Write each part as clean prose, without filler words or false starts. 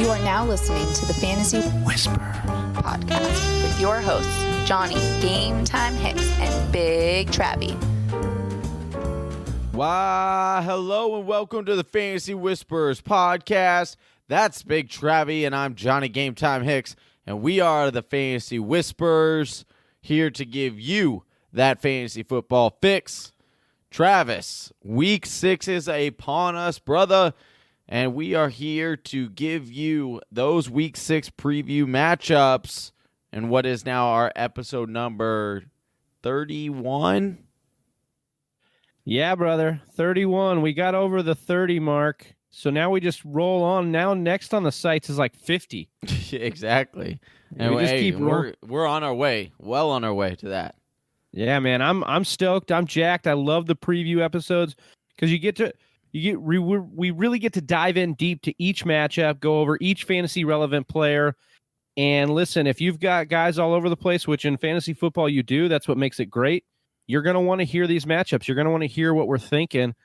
You are now listening to the Fantasy Whisper Podcast with your hosts, Johnny Game Time Hicks and Big Travy. Why, hello and welcome to the Fantasy Whispers Podcast. That's Big Travy and I'm Johnny Game Time Hicks, and we are the Fantasy Whispers, here to give you that fantasy football fix. Travis, week 6 is upon us, brother, and we are here to give you those week 6 preview matchups and what is now our episode number 31. Yeah, brother, 31. We got over the 30 mark, so now we just roll on. Now next on the sites is like 50. Exactly. And we just keep we're on our way, well on our way to that. Yeah, man, I'm stoked. I'm jacked. I love the preview episodes because we really get to dive in deep to each matchup, go over each fantasy relevant player. And listen, if you've got guys all over the place, which in fantasy football you do, that's what makes it great. You're going to want to hear these matchups. You're going to want to hear what we're thinking.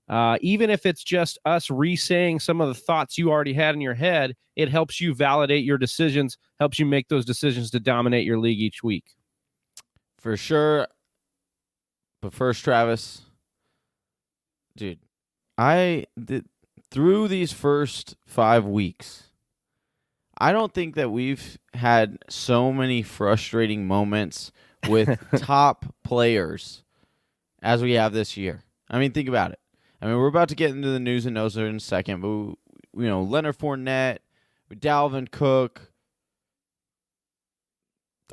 Even if it's just us re-saying some of the thoughts you already had in your head, it helps you validate your decisions, helps you make those decisions to dominate your league each week. For sure. But first, Travis, dude, through these first 5 weeks, I don't think that we've had so many frustrating moments with top players as we have this year. I mean, think about it. I mean, we're about to get into the news and notes in a second, but Leonard Fournette, Dalvin Cook,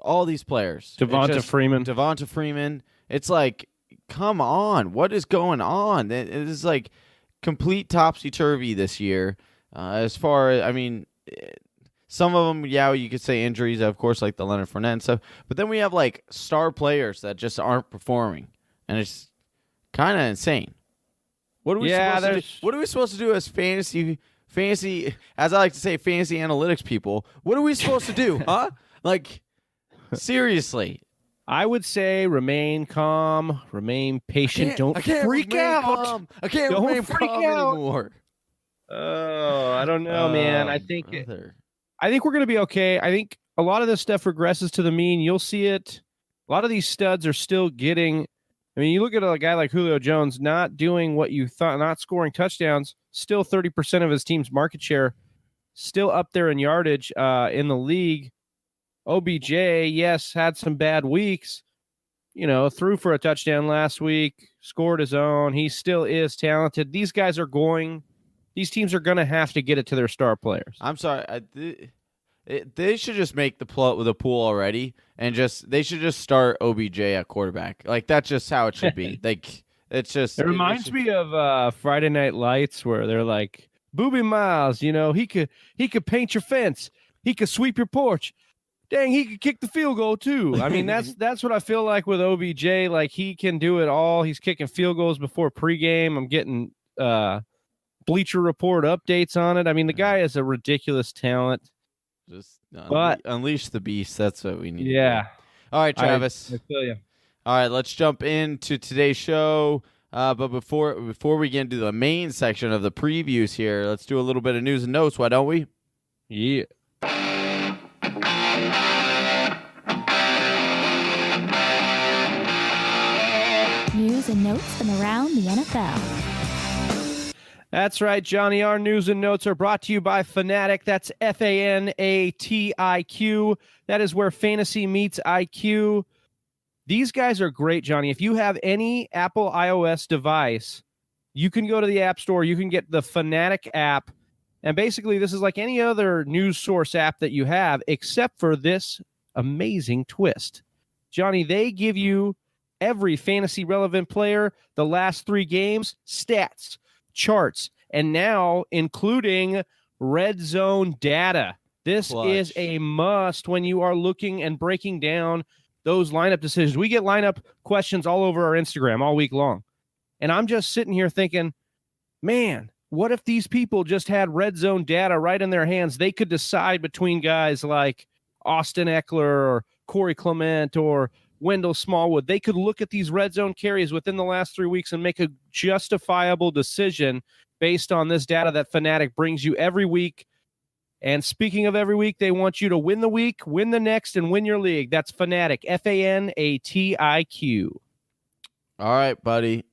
all these players. Devonta Freeman. It's like, come on. What is going on? It is like complete topsy-turvy this year. As far as, I mean, some of them, yeah, you could say injuries, of course, like the Leonard Fournette and stuff. But then we have like star players that just aren't performing. And it's kind of insane. What are we supposed to do? What are we supposed to do as fantasy, as I like to say, fantasy analytics people? What are we supposed to do, huh? Like, seriously. I would say remain calm, remain patient. Don't freak out. I can't remain calm anymore. Oh, I don't know, man. I think we're going to be okay. I think a lot of this stuff regresses to the mean. You'll see it. A lot of these studs are still getting. I mean, you look at a guy like Julio Jones not doing what you thought, not scoring touchdowns, still 30% of his team's market share, still up there in yardage in the league. OBJ, yes, had some bad weeks, threw for a touchdown last week, scored his own. He still is talented. These teams are going to have to get it to their star players. I'm sorry. They should just make the pool already, and they should just start OBJ at quarterback. Like, that's just how it should be. Like, it's just. It reminds me of Friday Night Lights, where they're like, Boobie Miles, he could paint your fence, he could sweep your porch. Dang, he could kick the field goal too. I mean, that's what I feel like with OBJ. Like, he can do it all. He's kicking field goals before pregame. I'm getting Bleacher Report updates on it. I mean, the guy is a ridiculous talent. Just unleash the beast. That's what we need. Yeah. All right, Travis. I feel you. All right, let's jump into today's show. But before we get into the main section of the previews here, let's do a little bit of news and notes. Why don't we? Yeah. News and notes from around the NFL. That's right, Johnny. Our news and notes are brought to you by Fanatic. That's FANATIQ. That is where fantasy meets IQ. These guys are great, Johnny. If you have any Apple iOS device, you can go to the App Store. You can get the Fanatic app. And basically, this is like any other news source app that you have, except for this amazing twist. Johnny, they give you every fantasy relevant player, the last 3 games, stats, charts, and now including red zone data. This is a must when you are looking and breaking down those lineup decisions. We get lineup questions all over our Instagram all week long. And I'm just sitting here thinking, man, what if these people just had red zone data right in their hands? They could decide between guys like Austin Eckler or Corey Clement or Wendell Smallwood. They could look at these red zone carries within the last 3 weeks and make a justifiable decision based on this data that Fanatic brings you every week. And speaking of every week, they want you to win the week, win the next, and win your league. That's Fanatic, FANATIQ. All right, buddy.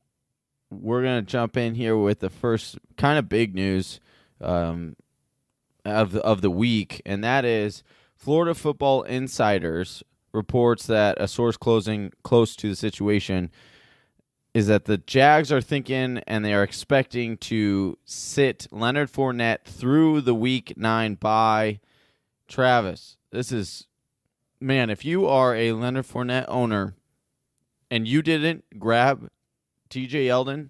We're going to jump in here with the first kind of big news of the week, and that is Florida Football Insiders reports that a source close to the situation is that the Jags are thinking and they are expecting to sit Leonard Fournette through the Week 9 bye. Travis, this is, man, if you are a Leonard Fournette owner and you didn't grab TJ Yeldon,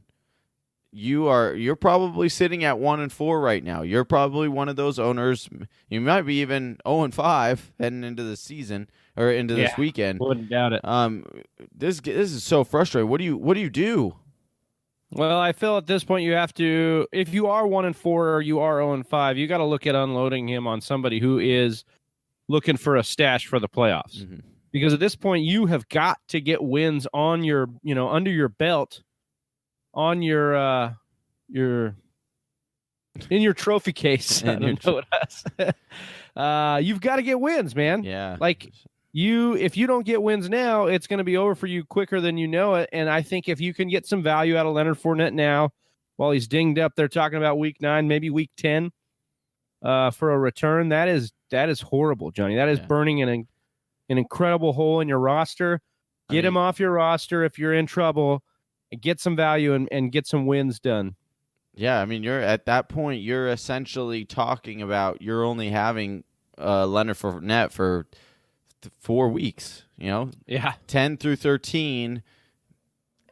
you're probably sitting at 1-4 right now. You're probably one of those owners. You might be even 0-5 heading into the season or into this weekend. Wouldn't doubt it. This is so frustrating. What do you do? Well, I feel at this point you have to, if you are 1-4 or you are 0-5, you got to look at unloading him on somebody who is looking for a stash for the playoffs. Mm-hmm. Because at this point you have got to get wins on your, under your belt, on your in your trophy case. I don't know what else. You've got to get wins, man. Yeah. Like if you don't get wins now, it's going to be over for you quicker than you know it. And I think if you can get some value out of Leonard Fournette now, while he's dinged up, they're talking about Week 9, maybe Week 10, for a return. That is horrible, Johnny. That is burning an incredible hole in your roster. Get him off your roster if you're in trouble. And get some value and get some wins done. Yeah, I mean, you're at that point. You're essentially talking about you're only having Leonard Fournette for 4 weeks. 10 through 13,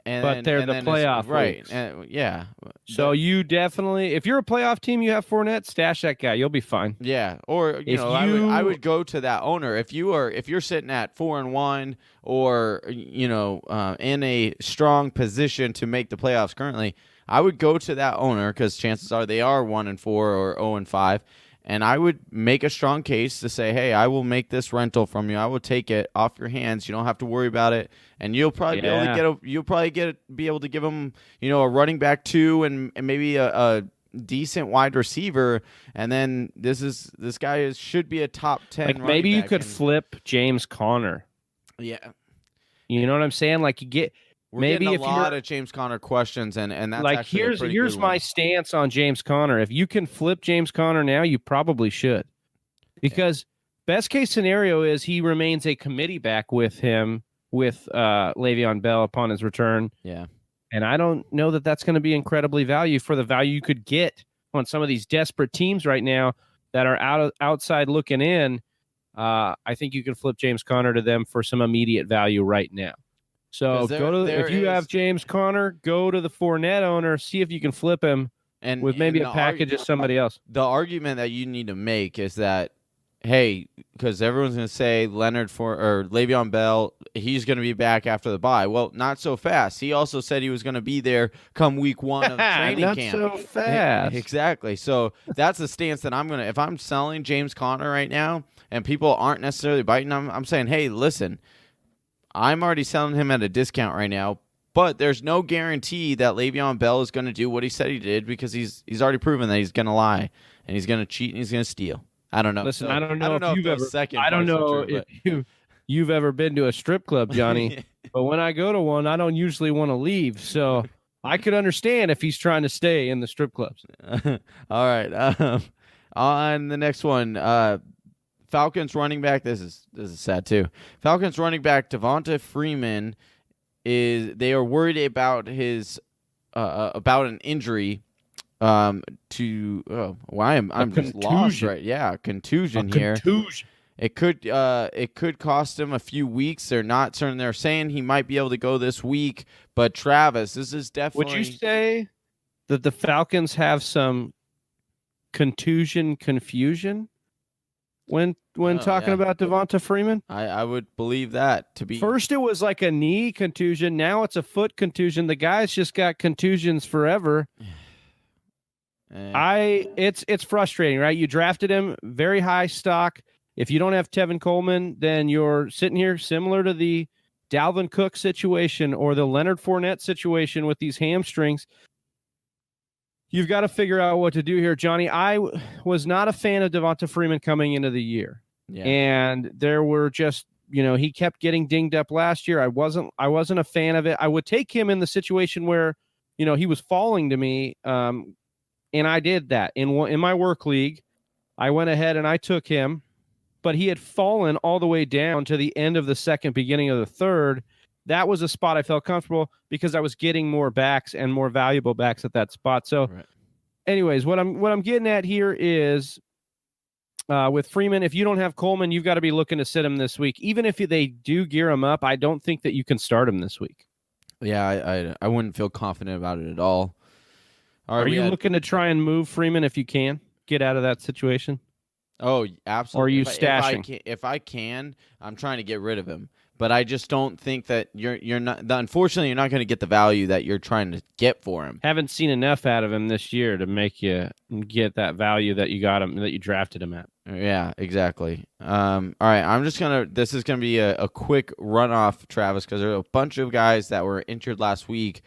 but they're the playoff right? Weeks. Yeah. So you definitely, if you're a playoff team, you have Fournette, stash that guy. You'll be fine. Yeah, or I would go to that owner if you're sitting at 4-1 or in a strong position to make the playoffs currently. I would go to that owner because chances are they are 1-4 or 0-5, and I would make a strong case to say, hey, I will make this rental from you. I will take it off your hands. You don't have to worry about it, and you'll probably be able to give them a running back 2 and maybe a decent wide receiver, and then this guy should be a top 10. Like maybe you could flip James Conner. Yeah, you know what I'm saying? Like we're getting a lot of James Conner questions, and that's like actually here's my stance on James Conner. If you can flip James Conner now, you probably should, because best case scenario is he remains a committee back with Le'Veon Bell upon his return. Yeah. And I don't know that that's going to be incredibly value for the value you could get on some of these desperate teams right now that are outside looking in. I think you can flip James Conner to them for some immediate value right now. So if you have James Conner, go to the Fournette owner, see if you can flip him and with maybe a package of somebody else. The argument that you need to make is that, hey, because everyone's going to say Le'Veon Bell, he's going to be back after the bye. Well, not so fast. He also said he was going to be there come week 1 of training camp. Not so fast. Exactly. So that's the stance that I'm going to, if I'm selling James Conner right now and people aren't necessarily biting, I'm saying, hey, listen, I'm already selling him at a discount right now, but there's no guarantee that Le'Veon Bell is going to do what he said he did, because he's already proven that he's going to lie and he's going to cheat and he's going to steal. I don't know. Listen, I don't know if you've ever been to a strip club, Johnny, but when I go to one, I don't usually want to leave. So I could understand if he's trying to stay in the strip clubs. All right. On the next one, Falcons running back. This is sad too. Falcons running back Devonta Freeman they are worried about his about an injury. I'm just lost, right? Yeah, contusion here. It could cost him a few weeks. They're not certain. They're saying he might be able to go this week, but Travis, this is definitely. Would you say that the Falcons have some confusion when talking about Devonta Freeman? I would believe that to be. First it was like a knee contusion, now it's a foot contusion. The guy's just got contusions forever. It's frustrating, right? You drafted him very high stock. If you don't have Tevin Coleman, then you're sitting here similar to the Dalvin Cook situation or the Leonard Fournette situation with these hamstrings. you've got to figure out what to do here, Johnny. I was not a fan of Devonta Freeman coming into the year. Yeah. And there were just, he kept getting dinged up last year. I wasn't a fan of it. I would take him in the situation where, he was falling to me. And I did that in my work league. I went ahead and I took him, but he had fallen all the way down to the end of the second, beginning of the third. That was a spot I felt comfortable because I was getting more backs and more valuable backs at that spot. So anyways, what I'm getting at here is, with Freeman, if you don't have Coleman, you've got to be looking to sit him this week. Even if they do gear him up, I don't think that you can start him this week. Yeah, I wouldn't feel confident about it at all. Are you looking to try and move Freeman if you can get out of that situation? Oh, absolutely. Or are you stashing? If I can, I'm trying to get rid of him. But I just don't think that you're not. Unfortunately, you're not going to get the value that you're trying to get for him. Haven't seen enough out of him this year to make you get that value that you got him, that you drafted him at. Yeah, exactly. All right, this is gonna be a quick run off, Travis, because there are a bunch of guys that were injured last week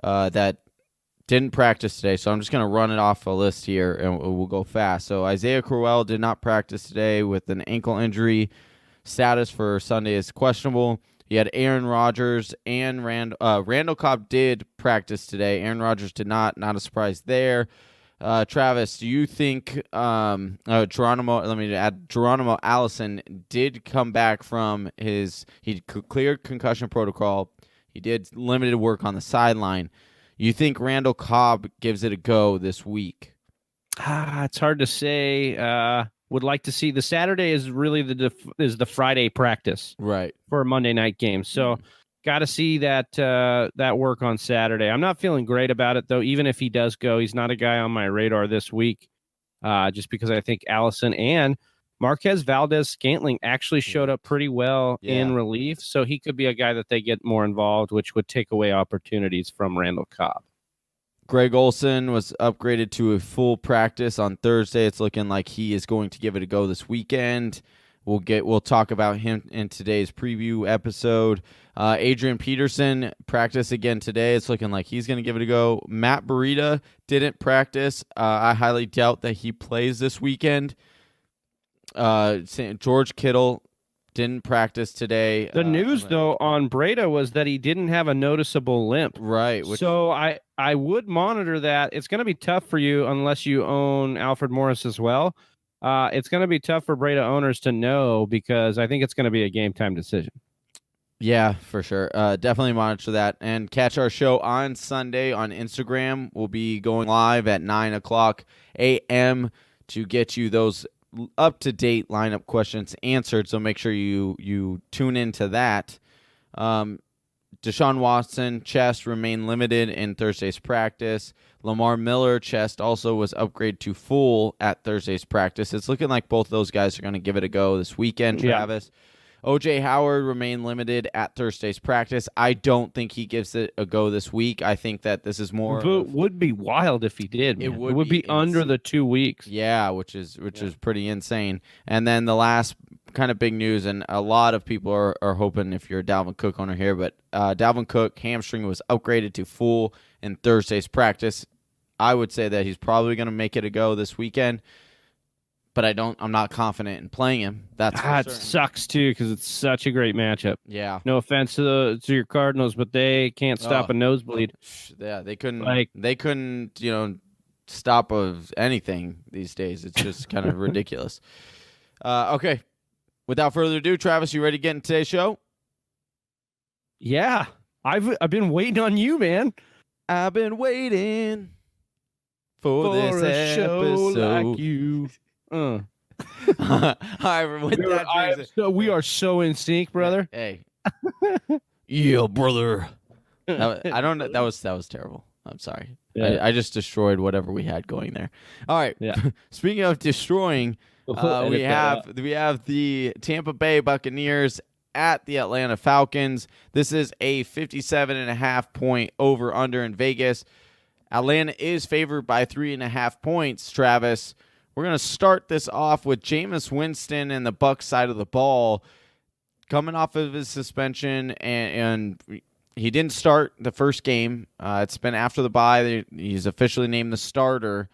that didn't practice today. So I'm just gonna run it off a list here, and we'll go fast. So Isaiah Crowell did not practice today with an ankle injury. Status for Sunday is questionable. You had Aaron Rodgers and Randall Cobb did practice today. Aaron Rodgers did not. Not a surprise there. Travis, do you think Geronimo Allison did come back from he cleared concussion protocol. He did limited work on the sideline. You think Randall Cobb gives it a go this week? It's hard to say. Would like to see the Saturday is really the Friday practice, right, for a Monday night game. So got to see that work on Saturday. I'm not feeling great about it though. Even if he does go, he's not a guy on my radar this week. Just because I think Allison and Marquez Valdez-Scantling actually showed up pretty well in relief, so he could be a guy that they get more involved, which would take away opportunities from Randall Cobb. Greg Olsen was upgraded to a full practice on Thursday. It's looking like he is going to give it a go this weekend. We'll talk about him in today's preview episode. Adrian Peterson practiced again today. It's looking like he's going to give it a go. Matt Breida didn't practice. I highly doubt that he plays this weekend. George Kittle didn't practice today. The news, though, on Breida was that he didn't have a noticeable limp. Right. So I would monitor that. It's going to be tough for you unless you own Alfred Morris as well. It's going to be tough for Breida owners to know because I think it's going to be a game time decision. Yeah, for sure. Definitely monitor that. And catch our show on Sunday on Instagram. We'll be going live at 9 o'clock a.m. to get you those up-to-date lineup questions answered, so make sure you tune into that. Deshaun Watson chest remained limited in Thursday's practice. Lamar Miller chest also was upgraded to full at Thursday's practice. It's looking like both those guys are going to give it a go this weekend, Travis. O.J. Howard remained limited at Thursday's practice. I don't think he gives it a go this week. I think that this is more. It would be wild if he did. Man. It would be under the 2 weeks. Yeah, which is pretty insane. And then the last kind of big news, and a lot of people are hoping if you're a Dalvin Cook owner here, but Dalvin Cook hamstring was upgraded to full in Thursday's practice. I would say that he's probably going to make it a go this weekend. But I'm not confident in playing him. It sucks too because it's such a great matchup. Yeah. No offense to your Cardinals, but they can't stop a nosebleed. Yeah, they couldn't stop of anything these days. It's just kind of ridiculous. Okay. Without further ado, Travis, you ready to get in today's show? Yeah. I've been waiting on you, man. I've been waiting for this a show episode. like you. All right, we are so in sync, brother. Hey, yeah, brother. I don't know. That was terrible. I'm sorry. Yeah. I just destroyed whatever we had going there. All right. Yeah. Speaking of destroying, we have the Tampa Bay Buccaneers at the Atlanta Falcons. This is a 57.5 point over under in Vegas. Atlanta is favored by 3.5 points. Travis. We're going to start this off with Jameis Winston and the Bucs side of the ball. Coming off of his suspension, and he didn't start the first game. It's been after the bye. He's officially named the starter.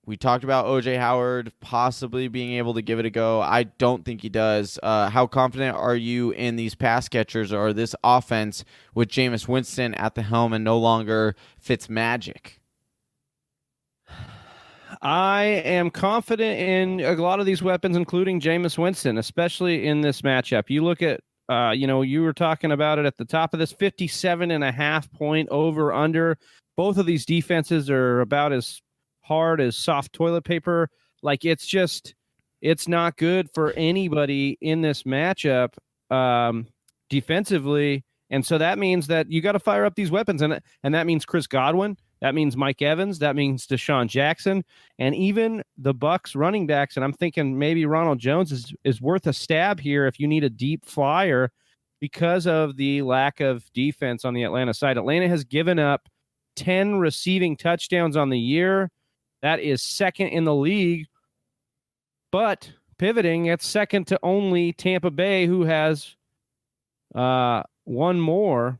We talked about O.J. Howard possibly being able to give it a go. I don't think he does. How confident are you in these pass catchers or this offense with Jameis Winston at the helm and no longer Fitzmagic? I am confident in a lot of these weapons, including Jameis Winston, especially in this matchup. You look at, you were talking about it at the top of this 57.5 point over under. Both of these defenses are about as hard as soft toilet paper. Like it's not good for anybody in this matchup defensively. And so that means that you got to fire up these weapons. And that means Chris Godwin. That means Mike Evans. That means Deshaun Jackson. And even the Bucs running backs. And I'm thinking maybe Ronald Jones is worth a stab here if you need a deep flyer because of the lack of defense on the Atlanta side. Atlanta has given up 10 receiving touchdowns on the year. That is second in the league. But pivoting, it's second to only Tampa Bay, who has one more.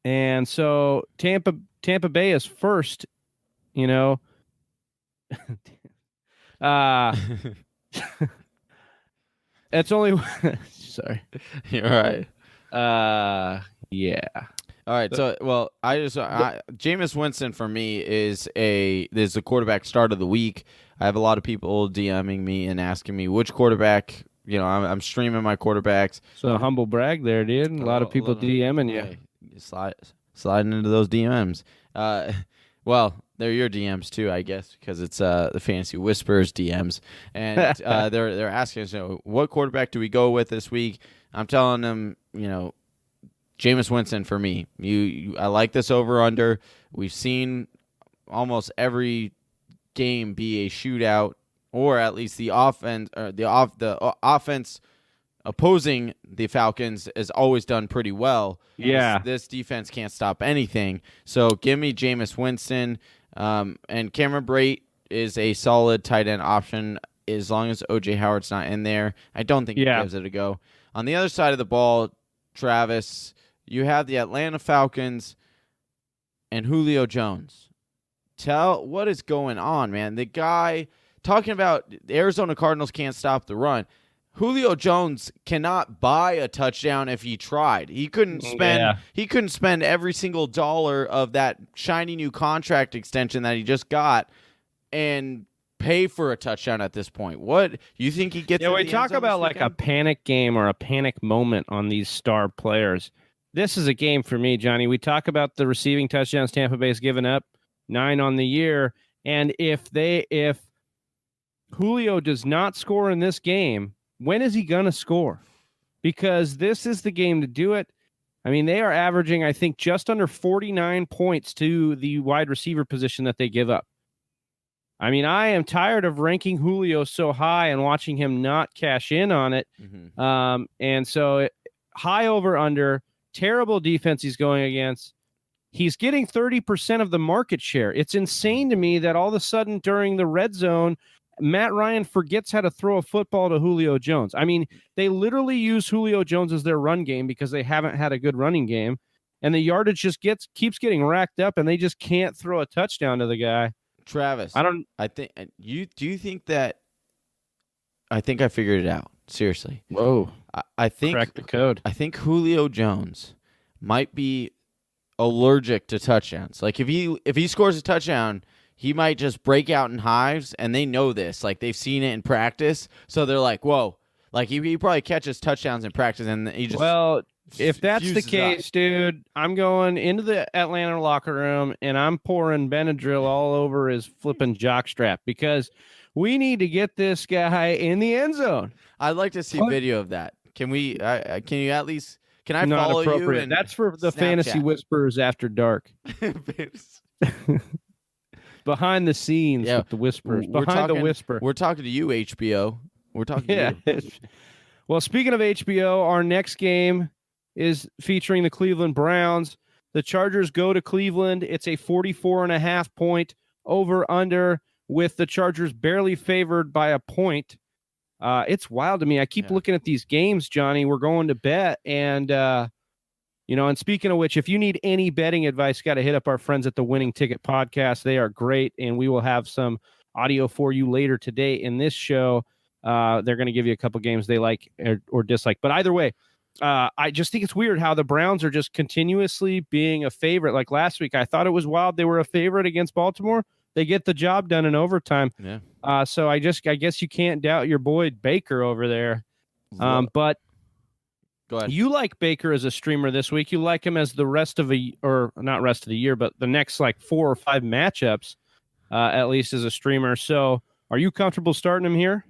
And so Tampa Bay is first, It's only sorry. You're right. Yeah. All right. So, Jameis Winston for me is the quarterback start of the week. I have a lot of people DMing me and asking me which quarterback. I'm streaming my quarterbacks. So a humble brag there, dude. A lot of people DMing you. Sliding into those DMs. Well, they're your DMs too, I guess, because it's the Fantasy Whispers DMs, and they're asking us, what quarterback do we go with this week? I'm telling them, Jameis Winston for me. I like this over under. We've seen almost every game be a shootout, or at least the offense opposing the Falcons has always done pretty well. Yeah. This defense can't stop anything. So give me Jameis Winston. And Cameron Brate is a solid tight end option as long as O.J. Howard's not in there. I don't think he gives it a go. On the other side of the ball, Travis, you have the Atlanta Falcons and Julio Jones. Tell what is going on, man. The guy talking about the Arizona Cardinals can't stop the run. Julio Jones cannot buy a touchdown if he tried. He couldn't spend every single dollar of that shiny new contract extension that he just got and pay for a touchdown at this point. What you think he gets? Yeah, we talk about like a panic game or a panic moment on these star players. This is a game for me, Johnny. We talk about the receiving touchdowns Tampa Bay's given up, 9 on the year, and if Julio does not score in this game, when is he going to score? Because this is the game to do it. I mean, they are averaging, I think, just under 49 points to the wide receiver position that they give up. I mean, I am tired of ranking Julio so high and watching him not cash in on it. Mm-hmm. And so high over under, terrible defense he's going against. He's getting 30% of the market share. It's insane to me that all of a sudden during the red zone, Matt Ryan forgets how to throw a football to Julio Jones. I mean, they literally use Julio Jones as their run game because they haven't had a good running game, and the yardage just keeps getting racked up, and they just can't throw a touchdown to the guy. Travis, do you think that? I think I figured it out. Seriously. Whoa. I think crack the code. I think Julio Jones might be allergic to touchdowns. Like if he scores a touchdown, he might just break out in hives, and they know this. Like, they've seen it in practice, so they're like, whoa. Like, he probably catches touchdowns in practice, and he just if that's the case, dude, I'm going into the Atlanta locker room, and I'm pouring Benadryl all over his flipping jockstrap because we need to get this guy in the end zone. I'd like to see video of that. Can we? Can you at least? Can I Not follow appropriate. you? And that's for the Snapchat. Fantasy Whisperers after dark. Behind the scenes with the whispers. The whisper. We're talking to you, HBO. We're talking to you. Well, speaking of HBO, our next game is featuring the Cleveland Browns. The Chargers go to Cleveland. It's a 44.5 point over-under with the Chargers barely favored by a point. It's wild to me. I keep looking at these games, Johnny. We're going to bet, and And speaking of which, if you need any betting advice, got to hit up our friends at the Winning Ticket Podcast. They are great, and we will have some audio for you later today in this show. They're going to give you a couple games they like or dislike. But either way, I just think it's weird how the Browns are just continuously being a favorite. Like last week, I thought it was wild. They were a favorite against Baltimore. They get the job done in overtime. Yeah. So I guess you can't doubt your boy Baker over there. But go ahead. You like Baker as a streamer this week. You like him as the not rest of the year, but the next like 4 or 5 matchups, at least as a streamer. So are you comfortable starting him here?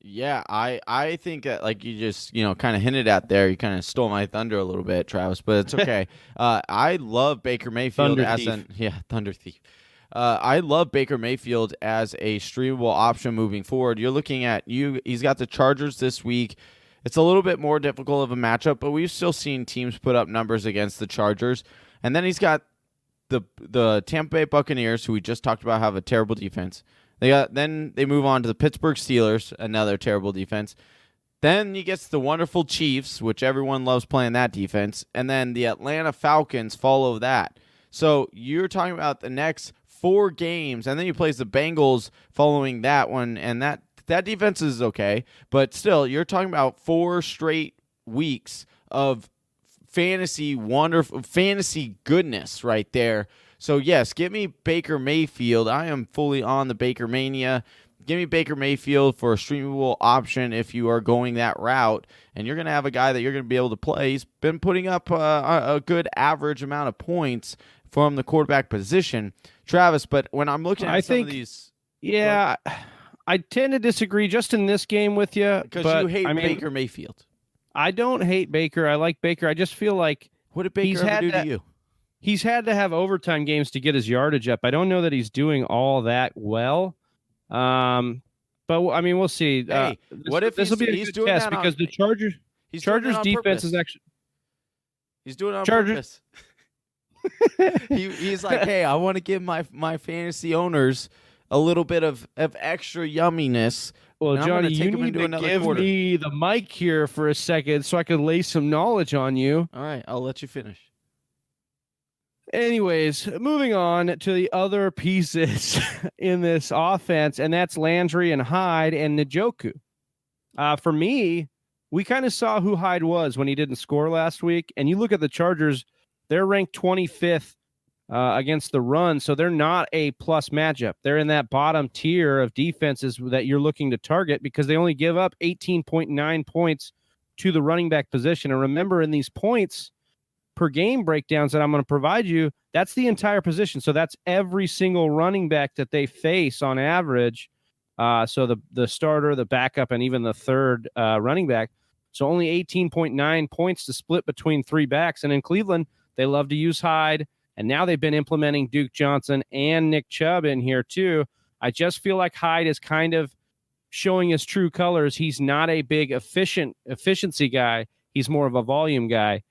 Yeah, I think that, like you just kind of hinted at there, you kind of stole my thunder a little bit, Travis, but it's okay. I love Baker Mayfield Thunder Thief. I love Baker Mayfield as a streamable option moving forward. You're looking at he's got the Chargers this week. It's a little bit more difficult of a matchup, but we've still seen teams put up numbers against the Chargers. And then he's got the Tampa Bay Buccaneers, who we just talked about have a terrible defense. Then they move on to the Pittsburgh Steelers, another terrible defense. Then he gets the wonderful Chiefs, which everyone loves playing that defense. And then the Atlanta Falcons follow that. So you're talking about the next 4 games, and then he plays the Bengals following that one, and that defense is okay. But still, you're talking about 4 straight weeks of fantasy goodness right there. So, yes, give me Baker Mayfield. I am fully on the Baker Mania. Give me Baker Mayfield for a streamable option if you are going that route, and you're going to have a guy that you're going to be able to play. He's been putting up a good average amount of points from the quarterback position, Travis. But when I'm looking at some of these... Yeah, I tend to disagree just in this game with you. Because you hate Baker Mayfield. I don't hate Baker. I like Baker. I just feel like... What did Baker ever do to you? He's had to have overtime games to get his yardage up. I don't know that he's doing all that well. But I mean, we'll see. Hey, what if this will be a good test because the Chargers defense is actually he's doing it on purpose. He's like, hey, I want to give my fantasy owners a little bit of extra yumminess. Well, Johnny, you need to give me the mic here for a second so I can lay some knowledge on you. All right, I'll let you finish. Anyways, moving on to the other pieces in this offense, and that's Landry and Hyde and Njoku. For me, we kind of saw who Hyde was when he didn't score last week, and you look at the Chargers, they're ranked 25th against the run, so they're not a plus matchup. They're in that bottom tier of defenses that you're looking to target because they only give up 18.9 points to the running back position. And remember, in these points per game breakdowns that I'm going to provide you, that's the entire position. So that's every single running back that they face on average. So the starter, the backup, and even the third running back. So only 18.9 points to split between 3 backs. And in Cleveland, they love to use Hyde. And now they've been implementing Duke Johnson and Nick Chubb in here too. I just feel like Hyde is kind of showing his true colors. He's not a big efficiency guy. He's more of a volume guy.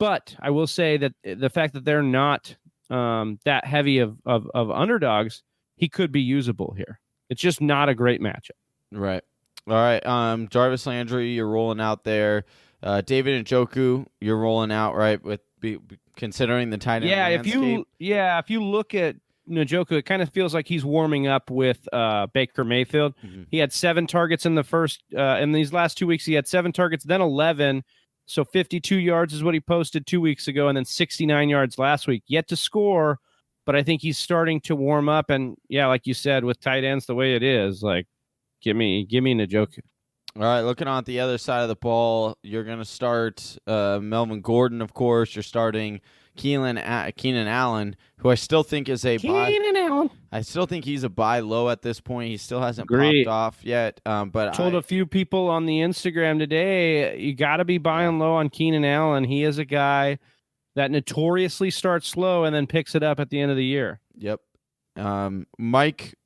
But I will say that the fact that they're not that heavy of underdogs, he could be usable here. It's just not a great matchup. Right. All right. Jarvis Landry, you're rolling out there. David Njoku, you're rolling out, right, with considering the tight end landscape. If you look at Njoku, it kind of feels like he's warming up with Baker Mayfield. Mm-hmm. He had 7 targets in the first in these last 2 weeks. He had 7 targets, then 11. So 52 yards is what he posted 2 weeks ago, and then 69 yards last week. Yet to score, but I think he's starting to warm up. And yeah, like you said, with tight ends the way it is, like give me Njoku. All right, looking on the other side of the ball, you're going to start Melvin Gordon, of course. You're starting Keenan Allen, who I still think is a buy. I still think he's a buy low at this point. He still hasn't popped off yet. But told a few people on the Instagram today, you got to be buying low on Keenan Allen. He is a guy that notoriously starts slow and then picks it up at the end of the year. Yep. Mike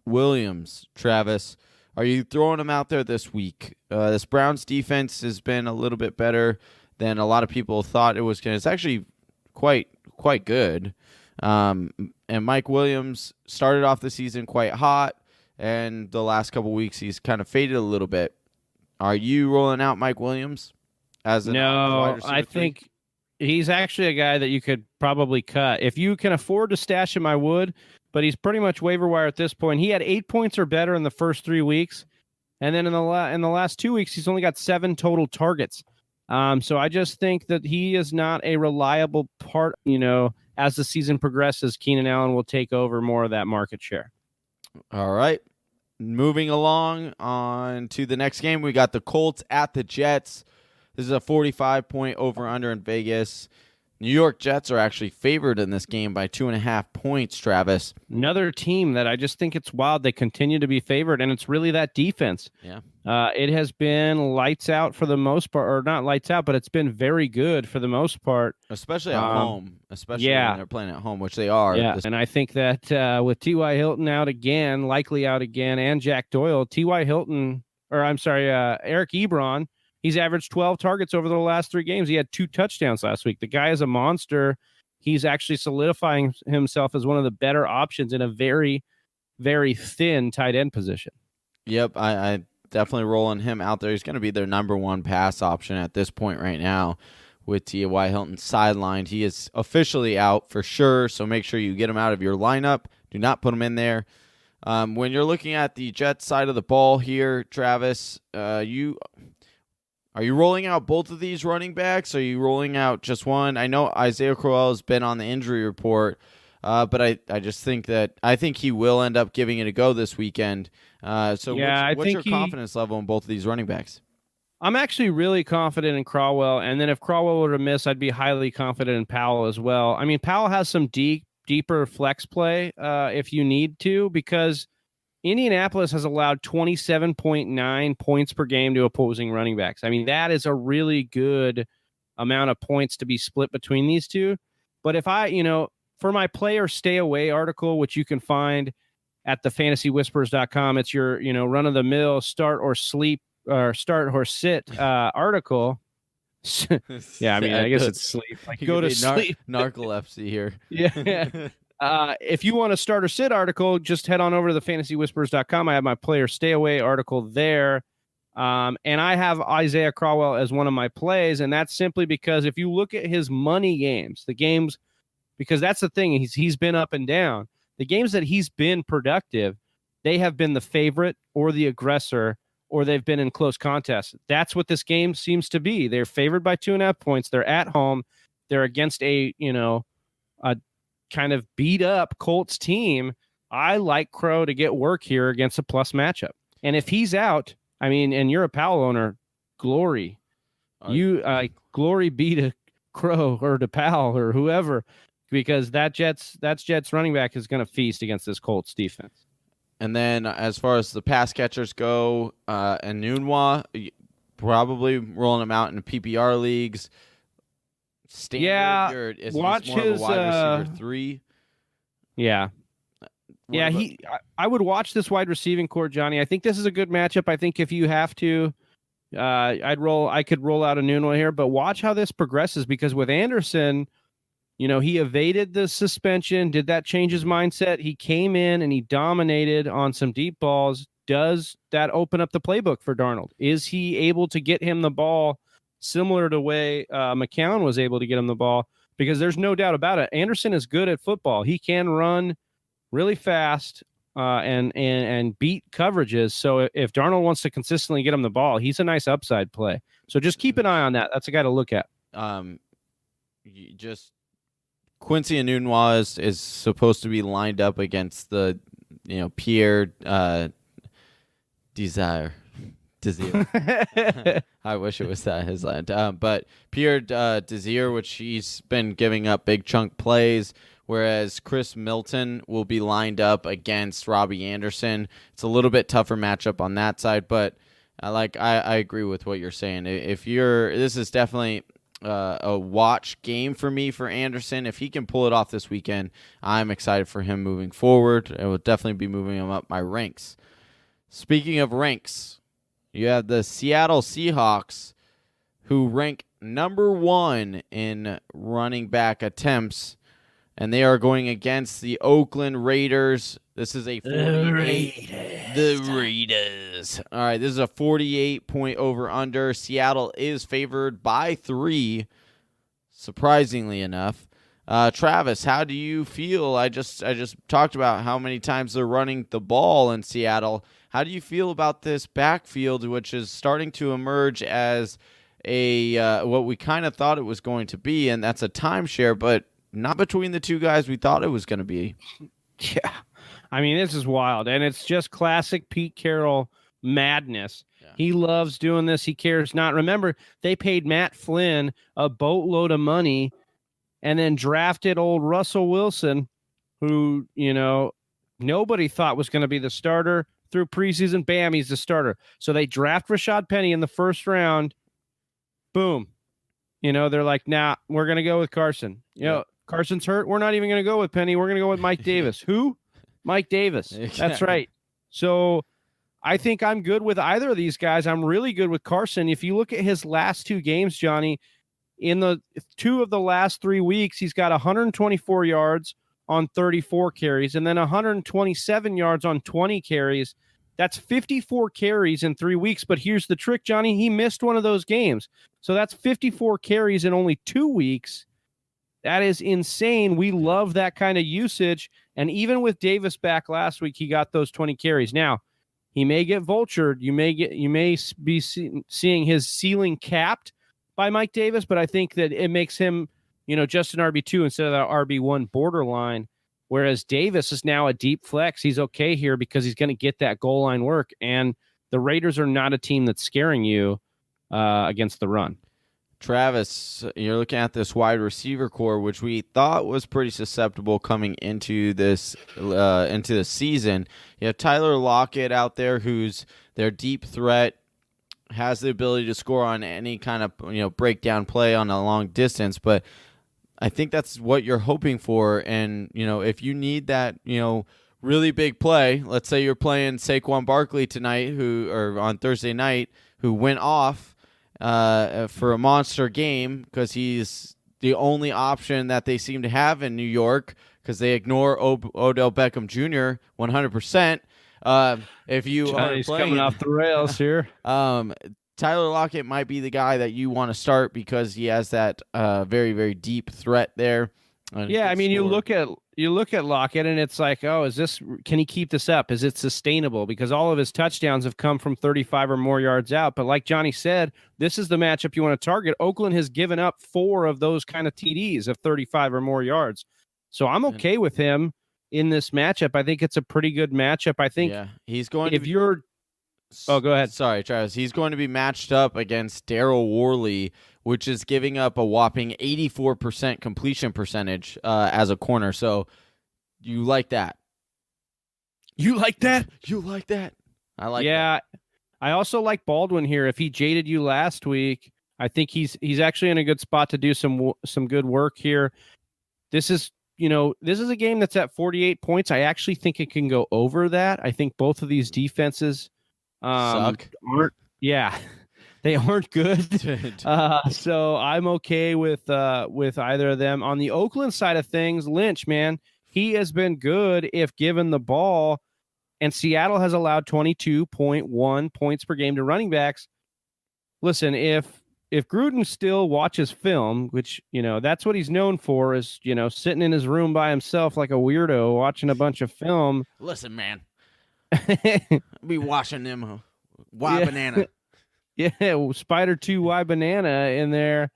Williams, Travis. Are you throwing him out there this week? This Browns defense has been a little bit better than a lot of people thought it was going to. It's actually quite good. And Mike Williams started off the season quite hot, and the last couple weeks he's kind of faded a little bit. Are you rolling out Mike Williams as an wide receiver? I think he's actually a guy that you could probably cut. If you can afford to stash him, I would, but he's pretty much waiver wire at this point. He had 8 points or better in the first 3 weeks. And then in the last 2 weeks, he's only got 7 total targets. So I just think that he is not a reliable part, as the season progresses, Keenan Allen will take over more of that market share. All right. Moving along on to the next game, we got the Colts at the Jets. This is a 45-point over-under in Vegas. New York Jets are actually favored in this game by 2.5 points, Travis. Another team that I just think it's wild. They continue to be favored, and it's really that defense. Yeah. It has been lights out for the most part, or not lights out, but it's been very good for the most part. Especially at home. Especially yeah. when they're playing at home, which they are. Yeah, and I think that with T.Y. Hilton out again, likely out again, and Jack Doyle, Eric Ebron, he's averaged 12 targets over the last 3 games. He had 2 touchdowns last week. The guy is a monster. He's actually solidifying himself as one of the better options in a very, very thin tight end position. Yep, I definitely rolling him out there. He's going to be their number 1 pass option at this point right now with T.Y. Hilton sidelined. He is officially out for sure, so make sure you get him out of your lineup. Do not put him in there. When you're looking at the Jets side of the ball here, Travis, are you rolling out both of these running backs? Are you rolling out just one? I know Isaiah Crowell has been on the injury report, but I just think I think he will end up giving it a go this weekend. What's your confidence level in both of these running backs? I'm actually really confident in Crowell, and then if Crowell were to miss, I'd be highly confident in Powell as well. I mean, Powell has some deeper flex play if you need to, because Indianapolis has allowed 27.9 points per game to opposing running backs. I mean, that is a really good amount of points to be split between these two. But if for my player stay away article, which you can find at thefantasywhispers.com, it's your, run of the mill start or sit article. Yeah. I mean, I guess it's sleep. Like go to sleep. Narcolepsy here. Yeah. If you want a start or sit article, just head on over to thefantasywhispers.com. I have my player stay away article there. And I have Isaiah Crowell as one of my plays. And that's simply because if you look at his money games, because that's the thing, he's been up and down. The games that he's been productive, they have been the favorite or the aggressor, or they've been in close contests. That's what this game seems to be. They're favored by 2.5 points. They're at home. They're against a kind of beat up Colts team. I like Crow to get work here against a plus matchup. And if he's out, I mean, and you're a Powell owner, glory. Glory be to Crow or to Powell or whoever, because that Jets running back is going to feast against this Colts defense. And then as far as the pass catchers go, and Nunwa, probably rolling them out in PPR leagues. Standard, watch more his of a wide receiver 3. Yeah. I would watch this wide receiving core, Johnny. I think this is a good matchup. I think if you have to, I could roll out a Nunwa here, but watch how this progresses, because with Anderson, he evaded the suspension. Did that change his mindset? He came in and he dominated on some deep balls. Does that open up the playbook for Darnold? Is he able to get him the ball similar to the way McCown was able to get him the ball? Because there's no doubt about it. Anderson is good at football. He can run really fast and beat coverages. So if Darnold wants to consistently get him the ball, he's a nice upside play. So just keep an eye on that. That's a guy to look at. Quincy Enunwa is supposed to be lined up against the Pierre Desire. I wish it was that his land. But Pierre Desire, which he's been giving up big chunk plays, whereas Chris Milton will be lined up against Robbie Anderson. It's a little bit tougher matchup on that side, but I agree with what you're saying. This is definitely a watch game for me for Anderson. If he can pull it off this weekend, I'm excited for him moving forward. It will definitely be moving him up my ranks. Speaking of ranks, you have the Seattle Seahawks, who rank number 1 in running back attempts, and they are going against the Oakland Raiders. This is a 48. The Raiders. All right, this is a 48-point over-under. Seattle is favored by 3. surprisingly enough. Travis, how do you feel? I just talked about how many times they're running the ball in Seattle. How do you feel about this backfield, which is starting to emerge as a what we kind of thought it was going to be, and that's a timeshare, but not between the two guys we thought it was going to be. Yeah. I mean, this is wild, and it's just classic Pete Carroll madness. Yeah. He loves doing this. He cares not. Remember, they paid Matt Flynn a boatload of money and then drafted old Russell Wilson, who, nobody thought was going to be the starter. Through preseason, bam, he's the starter. So they draft Rashad Penny in the first round. Boom. They're like, nah, we're going to go with Carson. Carson's hurt. We're not even going to go with Penny. We're going to go with Mike Davis. Who? Mike Davis. That's right. So I think I'm good with either of these guys. I'm really good with Carson. If you look at his last 2 games, Johnny, in the 2 of the last 3 weeks, he's got 124 yards on 34 carries and then 127 yards on 20 carries. That's 54 carries in 3 weeks. But here's the trick, Johnny. He missed one of those games. So that's 54 carries in only 2 weeks. That is insane. We love that kind of usage. And even with Davis back last week, he got those 20 carries. Now, he may get vultured. You may be seeing his ceiling capped by Mike Davis, but I think that it makes him, just an RB2 instead of that RB1 borderline. Whereas Davis is now a deep flex. He's okay here because he's going to get that goal line work. And the Raiders are not a team that's scaring you against the run. Travis, you're looking at this wide receiver core, which we thought was pretty susceptible coming into this into the season. You have Tyler Lockett out there, who's their deep threat, has the ability to score on any kind of breakdown play on a long distance. But I think that's what you're hoping for. And if you need that really big play, let's say you're playing Saquon Barkley tonight, or on Thursday night, who went off for a monster game because he's the only option that they seem to have in New York because they ignore Odell Beckham Jr. 100%. If you Johnny's coming off the rails here, Tyler Lockett might be the guy that you want to start because he has that very, very deep threat there. Yeah, I mean, you look at Lockett and it's like, can he keep this up? Is it sustainable? Because all of his touchdowns have come from 35 or more yards out. But like Johnny said, this is the matchup you want to target. Oakland has given up 4 of those kind of TDs of 35 or more yards. So I'm okay with him in this matchup. I think it's a pretty good matchup. I think he's going if you're Oh, go ahead. Sorry, Travis. He's going to be matched up against Daryl Worley, which is giving up a whopping 84% completion percentage as a corner. So you like that? You like that? You like that? I like that. Yeah. I also like Baldwin here. If he jaded you last week, I think he's actually in a good spot to do some good work here. This is a game that's at 48 points. I actually think it can go over that. I think both of these defenses suck. They aren't good. So I'm okay with either of them. On the Oakland side of things, Lynch, man, he has been good if given the ball, and Seattle has allowed 22.1 points per game to running backs. Listen, if Gruden still watches film, which, that's what he's known for, is, sitting in his room by himself like a weirdo watching a bunch of film. Listen, man. I'll be watching them banana. Yeah, Spider 2 Y banana in there.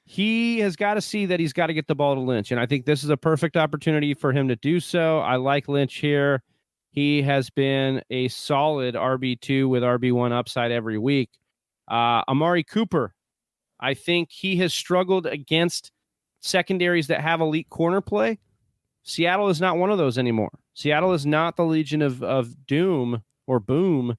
He has got to see that he's got to get the ball to Lynch, and I think this is a perfect opportunity for him to do so. I like Lynch here. He has been a solid RB2 with RB1 upside every week. Amari Cooper, I think he has struggled against secondaries that have elite corner play. Seattle is not one of those anymore. Seattle is not the Legion of Doom or Boom.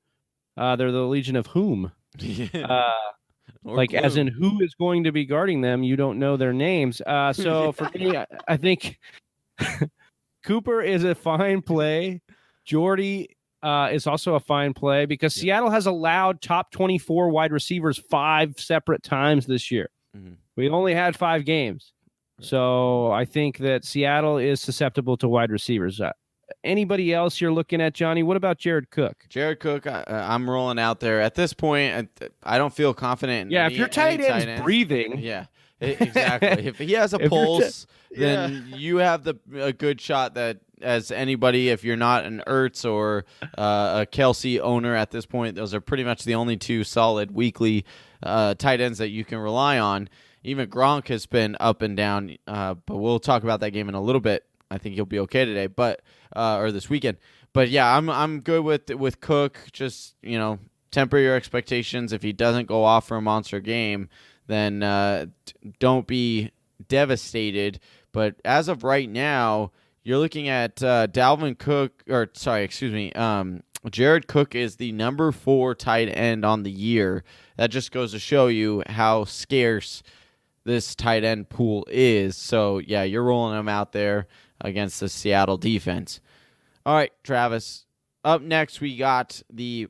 They're the Legion of Whom. As in who is going to be guarding them. You don't know their names. So for me, I think Cooper is a fine play. Jordy is also a fine play because Seattle has allowed top 24 wide receivers 5 separate times this year. Mm-hmm. We only had 5 games. So I think that Seattle is susceptible to wide receivers. Anybody else you're looking at, Johnny? What about Jared Cook? Jared Cook, I'm rolling out there. At this point, I don't feel confident in If your tight end's breathing. Yeah, exactly. If he has a pulse, then you have a good shot that as anybody, if you're not an Ertz or a Kelsey owner at this point, those are pretty much the only two solid weekly tight ends that you can rely on. Even Gronk has been up and down, but we'll talk about that game in a little bit. I think he'll be okay today, or this weekend. But yeah, I'm good with Cook. Just temper your expectations. If he doesn't go off for a monster game, then don't be devastated. But as of right now, you're looking at Jared Cook is the number 4 tight end on the year. That just goes to show you how scarce this tight end pool is. So yeah, you're rolling him out there against the Seattle defense. All right, Travis. Up next, we got the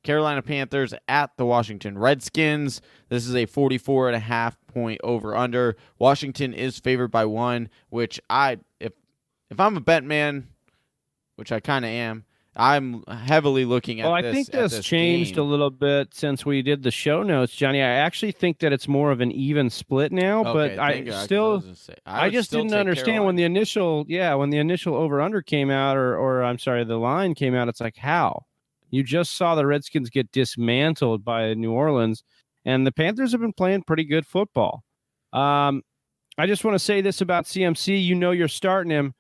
Carolina Panthers at the Washington Redskins. This is a 44.5 point over-under. Washington is favored by 1, which if I'm a bet man, which I kind of am, I'm heavily looking at this. Well, I think this changed game a little bit since we did the show notes, Johnny. I actually think that it's more of an even split now, okay, but I just didn't understand Carolina. when the initial over-under came out, or I'm sorry, the line came out. It's like, how? You just saw the Redskins get dismantled by New Orleans, and the Panthers have been playing pretty good football. I just want to say this about CMC. You're starting him,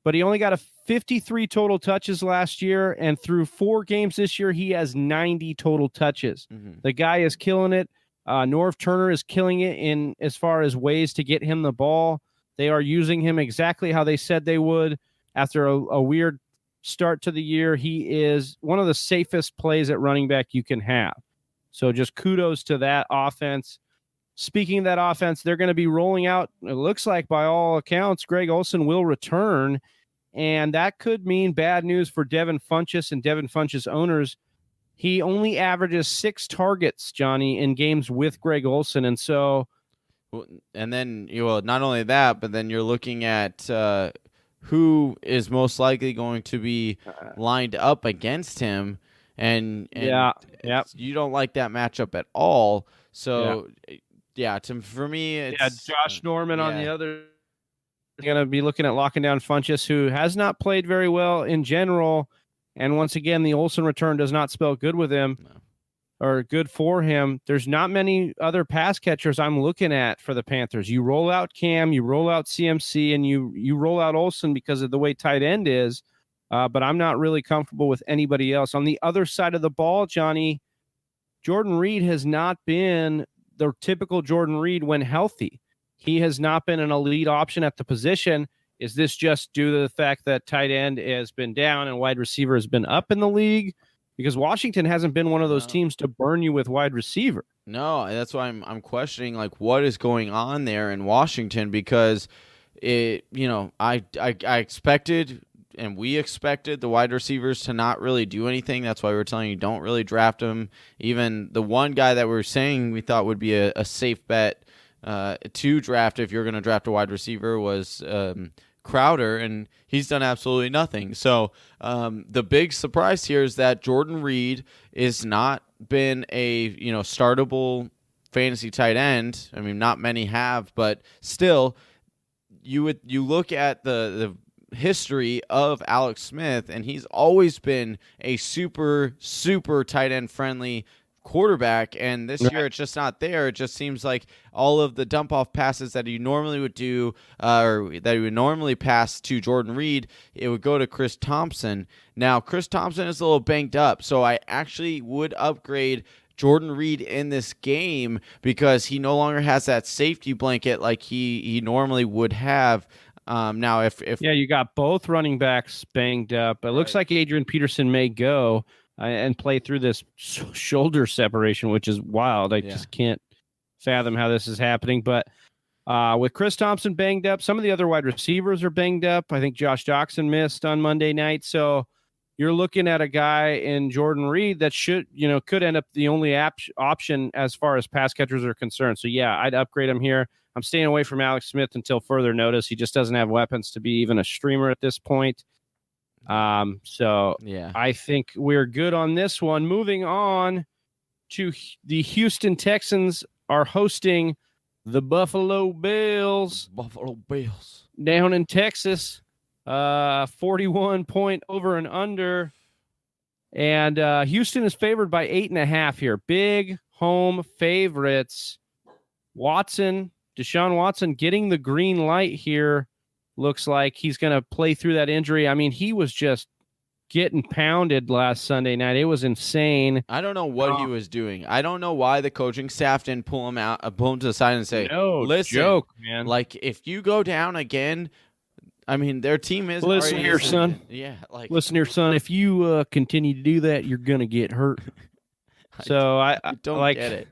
but he only got 53 total touches last year, and through 4 games this year, he has 90 total touches. Mm-hmm. The guy is killing it. Norv Turner is killing it in as far as ways to get him the ball. They are using him exactly how they said they would. After a weird start to the year, he is one of the safest plays at running back you can have. So just kudos to that offense. Speaking of that offense, they're going to be rolling out, it looks like by all accounts, Greg Olsen will return, and that could mean bad news for Devin Funchess and Devin Funchess owners. He only averages 6 targets, Johnny, in games with Greg Olsen, and so... And then, not only that, but then you're looking at who is most likely going to be lined up against him, and you don't like that matchup at all. So, for me, it's Josh Norman on the other. Going to be looking at locking down Funchess, who has not played very well in general, and once again, the Olsen return does not spell good with him. No. Or good for him. There's not many other pass catchers I'm looking at for the Panthers. You roll out Cam, you roll out CMC, and you roll out Olsen because of the way tight end is. But I'm not really comfortable with anybody else. On the other side of the ball, Johnny, Jordan Reed has not been the typical Jordan Reed when healthy. He has not been an elite option at the position. Is this just due to the fact that tight end has been down and wide receiver has been up in the league? Because Washington hasn't been one of those teams to burn you with wide receiver. No, that's why I'm questioning what is going on there in Washington, because I expected and we expected the wide receivers to not really do anything. That's why we're telling you don't really draft them. Even the one guy that we were saying we thought would be a safe bet to draft if you're going to draft a wide receiver was Crowder, and he's done absolutely nothing. So the big surprise here is that Jordan Reed is not been a startable fantasy tight end. I mean, not many have, but still, you look at the history of Alex Smith, and he's always been a super tight end friendly quarterback, and this year it's just not there. It just seems like all of the dump off passes that he normally would do, or that he would normally pass to Jordan Reed, it would go to Chris Thompson. Now, Chris Thompson is a little banged up, so I actually would upgrade Jordan Reed in this game because he no longer has that safety blanket like he normally would have. Now, if you got both running backs banged up, it looks like Adrian Peterson may go and play through this shoulder separation, which is wild. I just can't fathom how this is happening. But with Chris Thompson banged up, some of the other wide receivers are banged up. I think Josh Doxson missed on Monday night. So you're looking at a guy in Jordan Reed that could end up the only option as far as pass catchers are concerned. So yeah, I'd upgrade him here. I'm staying away from Alex Smith until further notice. He just doesn't have weapons to be even a streamer at this point. So Yeah. I think we're good on this one. Moving on to the Houston Texans are hosting the Buffalo Bills. Buffalo Bills. Down in Texas. 41 point over and under. And Houston is favored by 8.5 here. Big home favorites. Deshaun Watson getting the green light here. Looks like he's going to play through that injury. I mean, he was just getting pounded last Sunday night. It was insane. I don't know what he was doing. I don't know why the coaching staff didn't pull him to the side and say, no, listen, joke, man. Like, if you go down again, I mean, their team is. Listen here, son. Yeah, like. Listen here, son. If you continue to do that, you're gonna get hurt. I don't like, get it.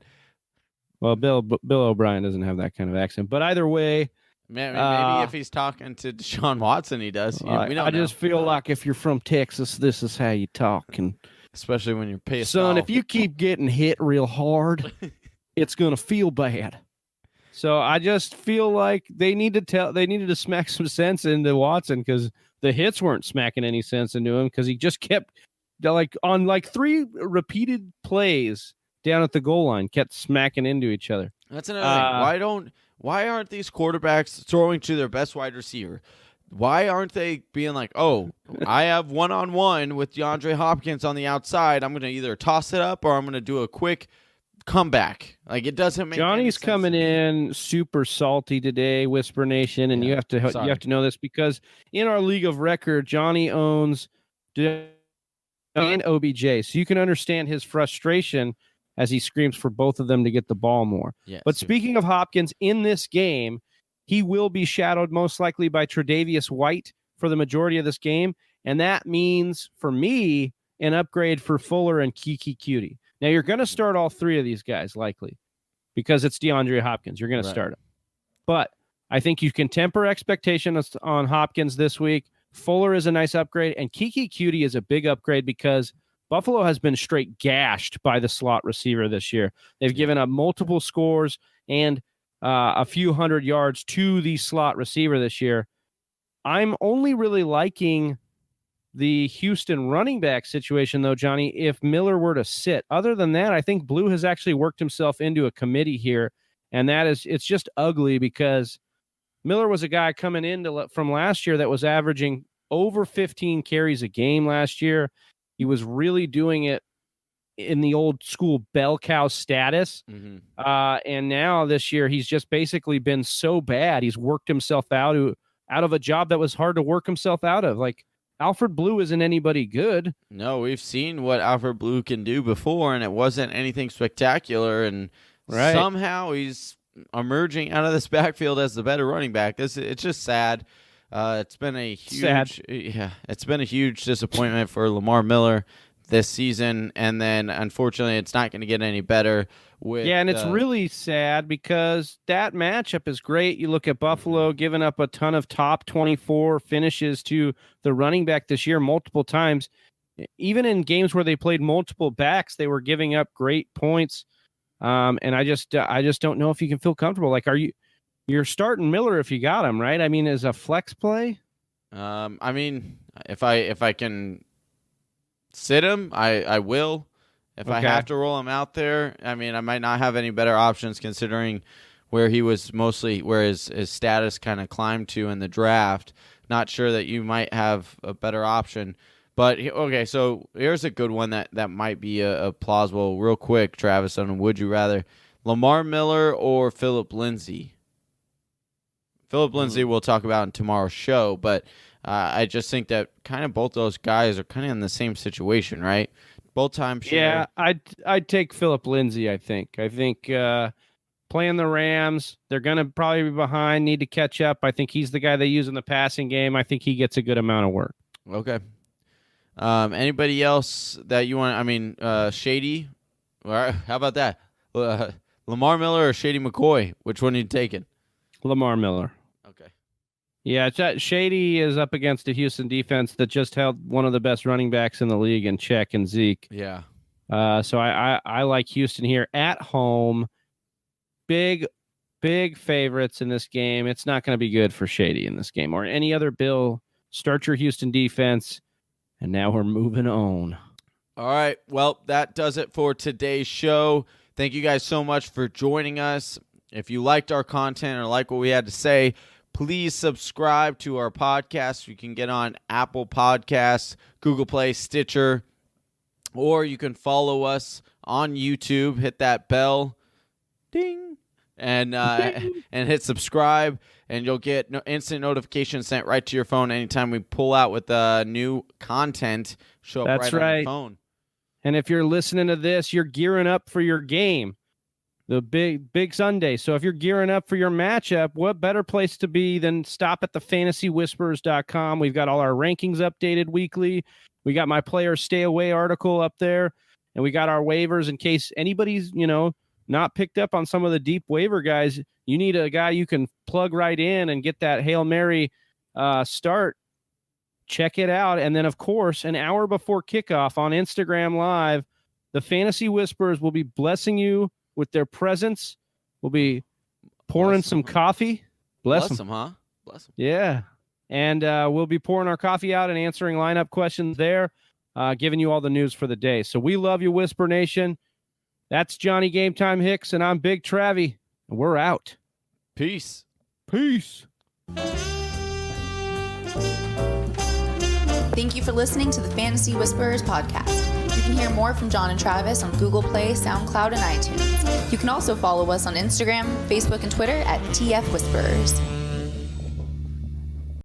Well, Bill O'Brien doesn't have that kind of accent, but either way, Man, maybe if he's talking to Deshaun Watson, he does. We don't know. just feel like if you're from Texas, this is how you talk, and especially when you're pissed son, off. if you keep getting hit real hard, it's gonna feel bad. So I just feel like they needed to smack some sense into Watson, because the hits weren't smacking any sense into him, because he just kept on 3 repeated plays down at the goal line, kept smacking into each other. That's another thing. Why aren't these quarterbacks throwing to their best wide receiver? Why aren't they being like, oh, I have one-on-one with DeAndre Hopkins on the outside. I'm going to either toss it up or I'm going to do a quick comeback. Like, it doesn't make Johnny's any sense. coming in super salty today, Whisper Nation, and you have to know this, because in our league of record, Johnny owns and OBJ, so you can understand his frustration as he screams for both of them to get the ball more. Yes. But speaking of Hopkins, in this game, he will be shadowed most likely by Tre'Davious White for the majority of this game, and that means, for me, an upgrade for Fuller and Kiki Cutie. Now, you're going to start all 3 of these guys, likely, because it's DeAndre Hopkins. You're going to start him. But I think you can temper expectations on Hopkins this week. Fuller is a nice upgrade, and Kiki Cutie is a big upgrade, because Buffalo has been straight gashed by the slot receiver this year. They've given up multiple scores and a few hundred yards to the slot receiver this year. I'm only really liking the Houston running back situation, though, Johnny, if Miller were to sit. Other than that, I think Blue has actually worked himself into a committee here, and it's just ugly, because Miller was a guy coming in from last year that was averaging over 15 carries a game last year. He was really doing it in the old school bell cow status. Mm-hmm. And now this year, he's just basically been so bad. He's worked himself out of a job that was hard to work himself out of. Like, Alfred Blue isn't anybody good. No, we've seen what Alfred Blue can do before, and it wasn't anything spectacular. And somehow he's emerging out of this backfield as the better running back. It's just sad. It's been a huge disappointment for Lamar Miller this season, and then unfortunately, it's not going to get any better. And it's really sad, because that matchup is great. You look at Buffalo giving up a ton of top 24 finishes to the running back this year multiple times. Even in games where they played multiple backs, they were giving up great points. And I just don't know if you can feel comfortable. Like, you're starting Miller if you got him, right? I mean, as a flex play. I mean, if I can sit him, I will. If I have to roll him out there, I mean, I might not have any better options, considering where he was where his status kind of climbed to in the draft. Not sure that you might have a better option. But, okay, so here's a good one that might be a plausible. Real quick, Travis, on would you rather Lamar Miller or Phillip Lindsay? Phillip Lindsay we'll talk about in tomorrow's show, but I just think that kind of both those guys are kind of in the same situation, right? Both times. Yeah, I'd take Phillip Lindsay, I think. Playing the Rams, they're going to probably be behind, need to catch up. I think he's the guy they use in the passing game. I think he gets a good amount of work. Okay. Anybody else that you want? I mean, Shady. All right, how about that? Lamar Miller or Shady McCoy? Which one are you taking? Lamar Miller. Okay. Yeah, Shady is up against a Houston defense that just held one of the best running backs in the league in Check and Zeke. Yeah. So I like Houston here at home. Big big favorites in this game. It's not going to be good for Shady in this game or any other Bill. Start your Houston defense. And now we're moving on. All right. Well, that does it for today's show. Thank you guys so much for joining us. If you liked our content or like what we had to say, please subscribe to our podcast. You can get on Apple Podcasts, Google Play, Stitcher, or you can follow us on YouTube. Hit that bell, ding, and hit subscribe, and you'll get instant notifications sent right to your phone anytime we pull out with new content. Show up That's right on right. your phone. And if you're listening to this, you're gearing up for your game, the big Sunday. So if you're gearing up for your matchup, what better place to be than stop at thefantasywhispers.com. We've got all our rankings updated weekly. We got my player stay away article up there, and we got our waivers in case anybody's, not picked up on some of the deep waiver guys. You need a guy you can plug right in and get that Hail Mary start. Check it out. And then, of course, an hour before kickoff on Instagram Live, the Fantasy Whispers will be blessing you with their presence. We'll be pouring some coffee. Bless them, huh? Bless them. Yeah. And we'll be pouring our coffee out and answering lineup questions there, giving you all the news for the day. So we love you, Whisper Nation. That's Johnny Game Time Hicks, and I'm Big Travy. And we're out. Peace. Peace. Thank you for listening to the Fantasy Whisperers podcast. You can hear more from John and Travis on Google Play, SoundCloud, and iTunes. You can also follow us on Instagram, Facebook, and Twitter at TF Whisperers.